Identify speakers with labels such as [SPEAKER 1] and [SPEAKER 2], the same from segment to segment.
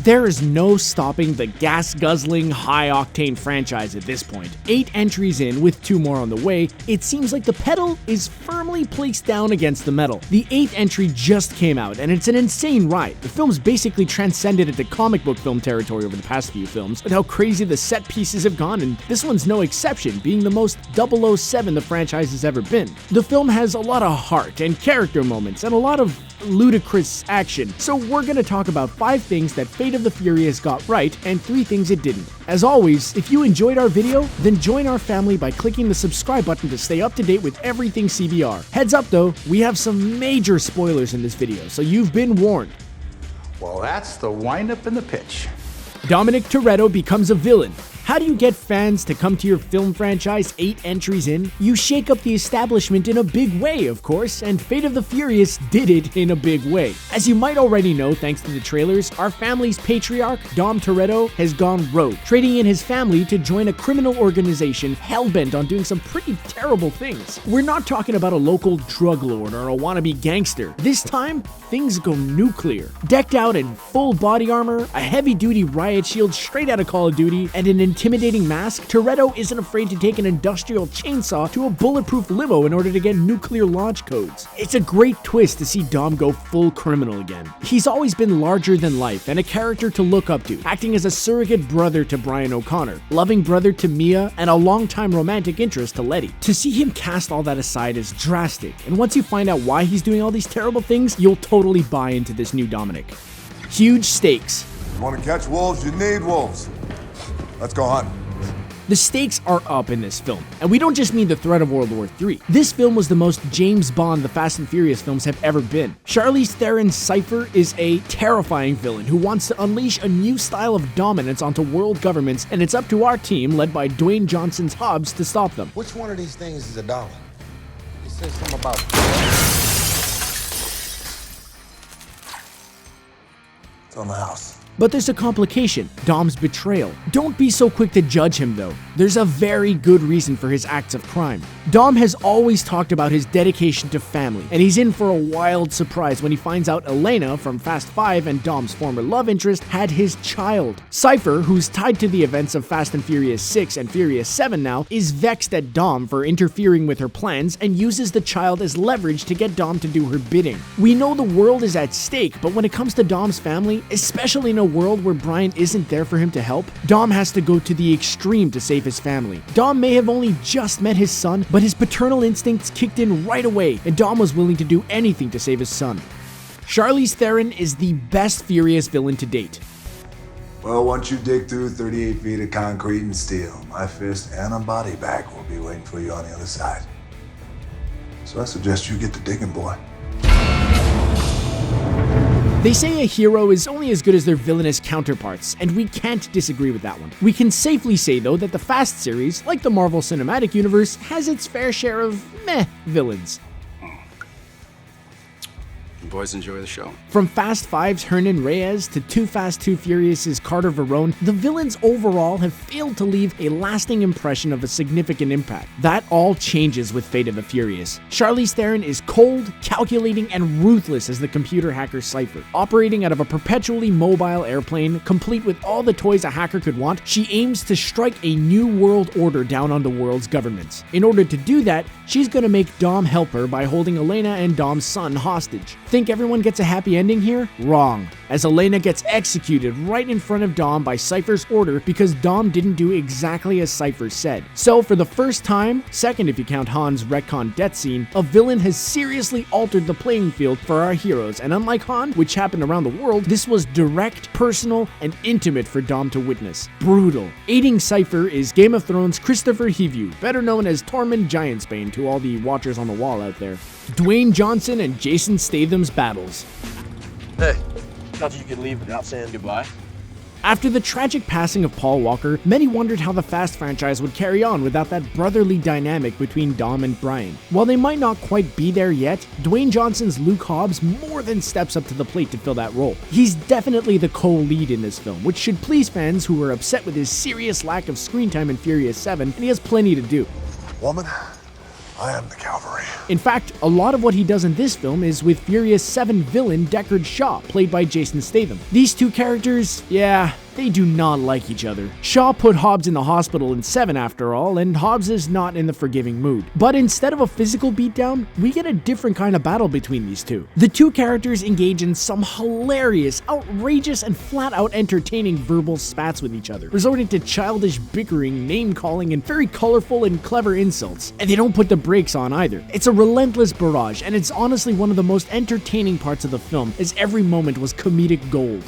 [SPEAKER 1] There is no stopping the gas-guzzling, high-octane franchise at this point. 8 entries in, with 2 more on the way, it seems like the pedal is firmly placed down against the metal. The 8th entry just came out, and it's an insane ride. The film's basically transcended into comic book film territory over the past few films, with how crazy the set pieces have gone, and this one's no exception, being the most 007 the franchise has ever been. The film has a lot of heart and character moments, and a lot of ludicrous action, so we're gonna talk about 5 things that Fate of the Furious got right, and 3 things it didn't. As always, if you enjoyed our video, then join our family by clicking the subscribe button to stay up to date with everything CBR. Heads up though, we have some major spoilers in this video, so you've been warned.
[SPEAKER 2] Well, that's the wind-up and the pitch.
[SPEAKER 1] Dominic Toretto becomes a villain. How do you get fans to come to your film franchise 8 entries in? You shake up the establishment in a big way, of course, and Fate of the Furious did it in a big way. As you might already know thanks to the trailers, our family's patriarch, Dom Toretto, has gone rogue, trading in his family to join a criminal organization hell-bent on doing some pretty terrible things. We're not talking about a local drug lord or a wannabe gangster. This time, things go nuclear. Decked out in full body armor, a heavy-duty riot shield straight out of Call of Duty, and an intimidating mask, Toretto isn't afraid to take an industrial chainsaw to a bulletproof limo in order to get nuclear launch codes. It's a great twist to see Dom go full criminal again. He's always been larger than life and a character to look up to, acting as a surrogate brother to Brian O'Connor, loving brother to Mia, and a longtime romantic interest to Letty. To see him cast all that aside is drastic, and once you find out why he's doing all these terrible things, you'll totally buy into this new Dominic. Huge stakes.
[SPEAKER 3] You want to catch wolves, you need wolves. Let's go hunt.
[SPEAKER 1] The stakes are up in this film, and we don't just mean the threat of World War III. This film was the most James Bond the Fast and Furious films have ever been. Charlize Theron's Cypher is a terrifying villain who wants to unleash a new style of dominance onto world governments, and it's up to our team, led by Dwayne Johnson's Hobbs, to stop them.
[SPEAKER 4] Which one of these things is $1? It says something about...
[SPEAKER 3] It's on the house.
[SPEAKER 1] But there's a complication: Dom's betrayal. Don't be so quick to judge him though. There's a very good reason for his acts of crime. Dom has always talked about his dedication to family, and he's in for a wild surprise when he finds out Elena from Fast 5 and Dom's former love interest had his child. Cypher, who's tied to the events of Fast and Furious 6 and Furious 7 now, is vexed at Dom for interfering with her plans and uses the child as leverage to get Dom to do her bidding. We know the world is at stake, but when it comes to Dom's family, especially in a world where Brian isn't there for him to help, Dom has to go to the extreme to save his family. Dom may have only just met his son, but his paternal instincts kicked in right away, and Dom was willing to do anything to save his son. Charlize Theron is the best Furious villain to date.
[SPEAKER 3] Well, once you dig through 38 feet of concrete and steel, my fist and a body bag will be waiting for you on the other side. So I suggest you get to digging, boy.
[SPEAKER 1] They say a hero is only as good as their villainous counterparts, and we can't disagree with that one. We can safely say though that the Fast series, like the Marvel Cinematic Universe, has its fair share of meh villains.
[SPEAKER 5] You boys enjoy the show.
[SPEAKER 1] From Fast 5's Hernan Reyes to Too Fast, Too Furious's Carter Verone, the villains overall have failed to leave a lasting impression of a significant impact. That all changes with Fate of the Furious. Charlize Theron is cold, calculating, and ruthless as the computer hacker Cypher. Operating out of a perpetually mobile airplane, complete with all the toys a hacker could want, she aims to strike a new world order down on the world's governments. In order to do that, she's gonna make Dom help her by holding Elena and Dom's son hostage. Think everyone gets a happy ending here? Wrong, as Elena gets executed right in front of Dom by Cypher's order because Dom didn't do exactly as Cypher said. So for the first time, second if you count Han's retcon death scene, a villain has seriously altered the playing field for our heroes, and unlike Han, which happened around the world, this was direct, personal, and intimate for Dom to witness. Brutal. Aiding Cypher is Game of Thrones' Christopher Hivju, better known as Tormund Giantsbane to all the watchers on the wall out there. Dwayne Johnson and Jason Statham's battles.
[SPEAKER 6] Hey, thought you could leave without saying goodbye.
[SPEAKER 1] After the tragic passing of Paul Walker, many wondered how the Fast franchise would carry on without that brotherly dynamic between Dom and Brian. While they might not quite be there yet, Dwayne Johnson's Luke Hobbs more than steps up to the plate to fill that role. He's definitely the co-lead in this film, which should please fans who were upset with his serious lack of screen time in Furious 7, and he has plenty to do.
[SPEAKER 3] Woman, I am the cavalry.
[SPEAKER 1] In fact, a lot of what he does in this film is with Furious 7 villain Deckard Shaw, played by Jason Statham. These two characters, yeah, they do not like each other. Shaw put Hobbs in the hospital in 7 after all, and Hobbs is not in the forgiving mood. But instead of a physical beatdown, we get a different kind of battle between these two. The two characters engage in some hilarious, outrageous, and flat-out entertaining verbal spats with each other, resorting to childish bickering, name-calling, and very colorful and clever insults. And they don't put the brakes on either. It's a relentless barrage, and it's honestly one of the most entertaining parts of the film, as every moment was comedic gold.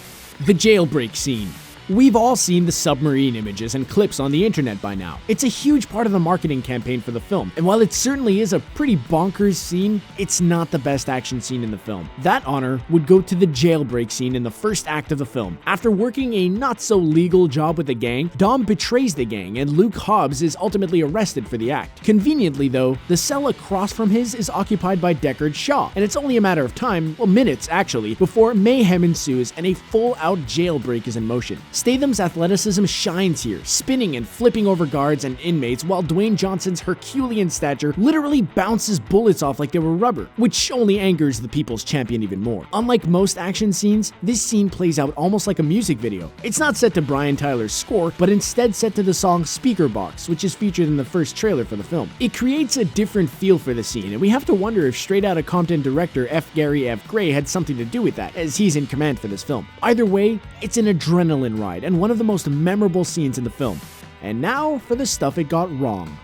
[SPEAKER 1] The jailbreak scene. We've all seen the submarine images and clips on the internet by now. It's a huge part of the marketing campaign for the film, and while it certainly is a pretty bonkers scene, it's not the best action scene in the film. That honor would go to the jailbreak scene in the first act of the film. After working a not-so-legal job with the gang, Dom betrays the gang, and Luke Hobbs is ultimately arrested for the act. Conveniently though, the cell across from his is occupied by Deckard Shaw, and it's only a matter of time, well minutes actually, before mayhem ensues and a full-out jailbreak is in motion. Statham's athleticism shines here, spinning and flipping over guards and inmates, while Dwayne Johnson's Herculean stature literally bounces bullets off like they were rubber, which only angers the people's champion even more. Unlike most action scenes, this scene plays out almost like a music video. It's not set to Brian Tyler's score, but instead set to the song Speaker Box, which is featured in the first trailer for the film. It creates a different feel for the scene, and we have to wonder if Straight Outta Compton director F. Gary F. Gray had something to do with that, as he's in command for this film. Either way, it's an adrenaline ride and one of the most memorable scenes in the film. And now for the stuff it got wrong.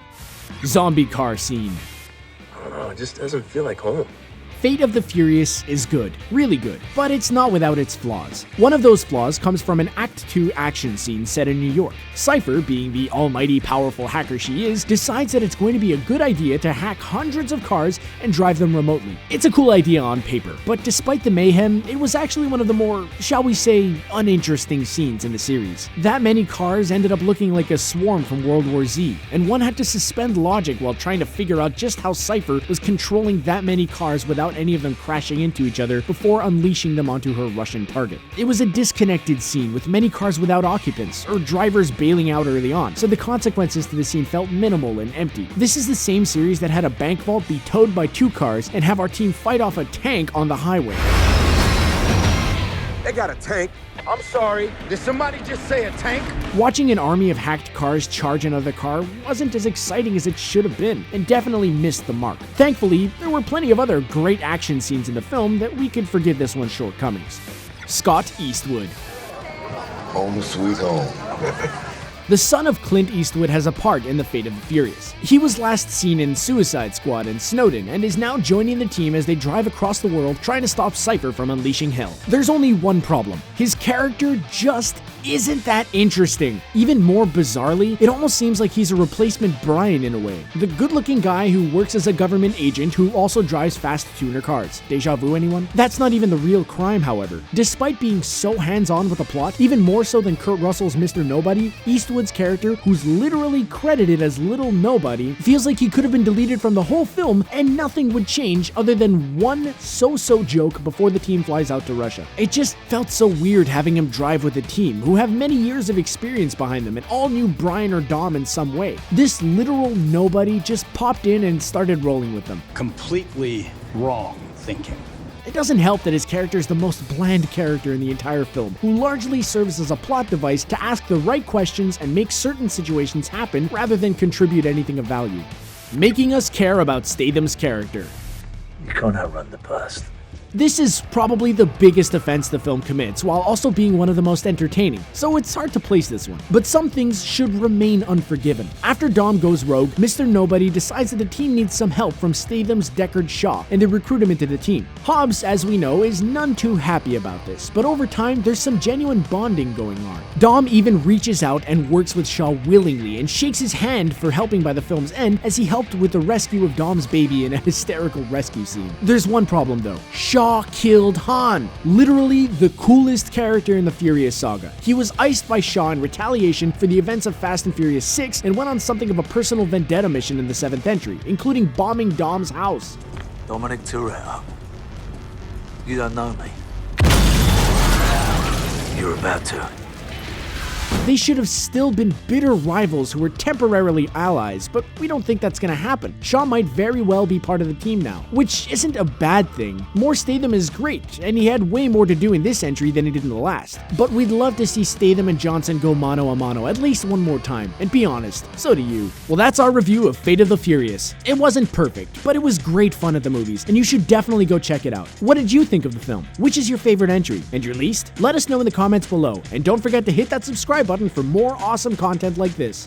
[SPEAKER 1] Zombie car scene.
[SPEAKER 6] I don't know, it just doesn't feel like home.
[SPEAKER 1] Fate of the Furious is good, really good, but it's not without its flaws. One of those flaws comes from an Act 2 action scene set in New York. Cypher, being the almighty powerful hacker she is, decides that it's going to be a good idea to hack hundreds of cars and drive them remotely. It's a cool idea on paper, but despite the mayhem, it was actually one of the more, shall we say, uninteresting scenes in the series. That many cars ended up looking like a swarm from World War Z, and one had to suspend logic while trying to figure out just how Cypher was controlling that many cars without any of them crashing into each other before unleashing them onto her Russian target. It was a disconnected scene with many cars without occupants or drivers bailing out early on, so the consequences to the scene felt minimal and empty. This is the same series that had a bank vault be towed by 2 cars and have our team fight off a tank on the highway.
[SPEAKER 4] They got a tank. I'm sorry. Did somebody just say a tank?
[SPEAKER 1] Watching an army of hacked cars charge another car wasn't as exciting as it should have been, and definitely missed the mark. Thankfully, there were plenty of other great action scenes in the film that we could forgive this one's shortcomings. Scott Eastwood.
[SPEAKER 3] Home sweet home.
[SPEAKER 1] The son of Clint Eastwood has a part in the Fate of the Furious. He was last seen in Suicide Squad and Snowden, and is now joining the team as they drive across the world trying to stop Cypher from unleashing hell. There's only one problem. His character just isn't that interesting. Even more bizarrely, it almost seems like he's a replacement Brian in a way. The good-looking guy who works as a government agent who also drives fast tuner cars. Deja vu, anyone? That's not even the real crime, however. Despite being so hands-on with the plot, even more so than Kurt Russell's Mr. Nobody, Eastwood's character, who's literally credited as Little Nobody, feels like he could have been deleted from the whole film and nothing would change other than one so-so joke before the team flies out to Russia. It just felt so weird having him drive with a team who have many years of experience behind them and all knew Brian or Dom in some way. This literal nobody just popped in and started rolling with them.
[SPEAKER 2] Completely wrong thinking.
[SPEAKER 1] It doesn't help that his character is the most bland character in the entire film, who largely serves as a plot device to ask the right questions and make certain situations happen rather than contribute anything of value. Making us care about Statham's character.
[SPEAKER 6] You can't outrun the past.
[SPEAKER 1] This is probably the biggest offense the film commits, while also being one of the most entertaining, so it's hard to place this one. But some things should remain unforgiven. After Dom goes rogue, Mr. Nobody decides that the team needs some help from Statham's Deckard Shaw, and they recruit him into the team. Hobbs, as we know, is none too happy about this, but over time, there's some genuine bonding going on. Dom even reaches out and works with Shaw willingly, and shakes his hand for helping by the film's end, as he helped with the rescue of Dom's baby in a hysterical rescue scene. There's one problem though. Shaw killed Han, literally the coolest character in the Furious saga. He was iced by Shaw in retaliation for the events of Fast and Furious 6 and went on something of a personal vendetta mission in the 7th entry, including bombing Dom's house.
[SPEAKER 6] Dominic Toretto. You don't know me. You're about to.
[SPEAKER 1] They should have still been bitter rivals who were temporarily allies, but we don't think that's gonna happen. Shaw might very well be part of the team now, which isn't a bad thing. More Statham is great, and he had way more to do in this entry than he did in the last. But we'd love to see Statham and Johnson go mano a mano at least one more time, and be honest, so do you. Well, that's our review of Fate of the Furious. It wasn't perfect, but it was great fun at the movies, and you should definitely go check it out. What did you think of the film? Which is your favorite entry? And your least? Let us know in the comments below, and don't forget to hit that subscribe button for more awesome content like this.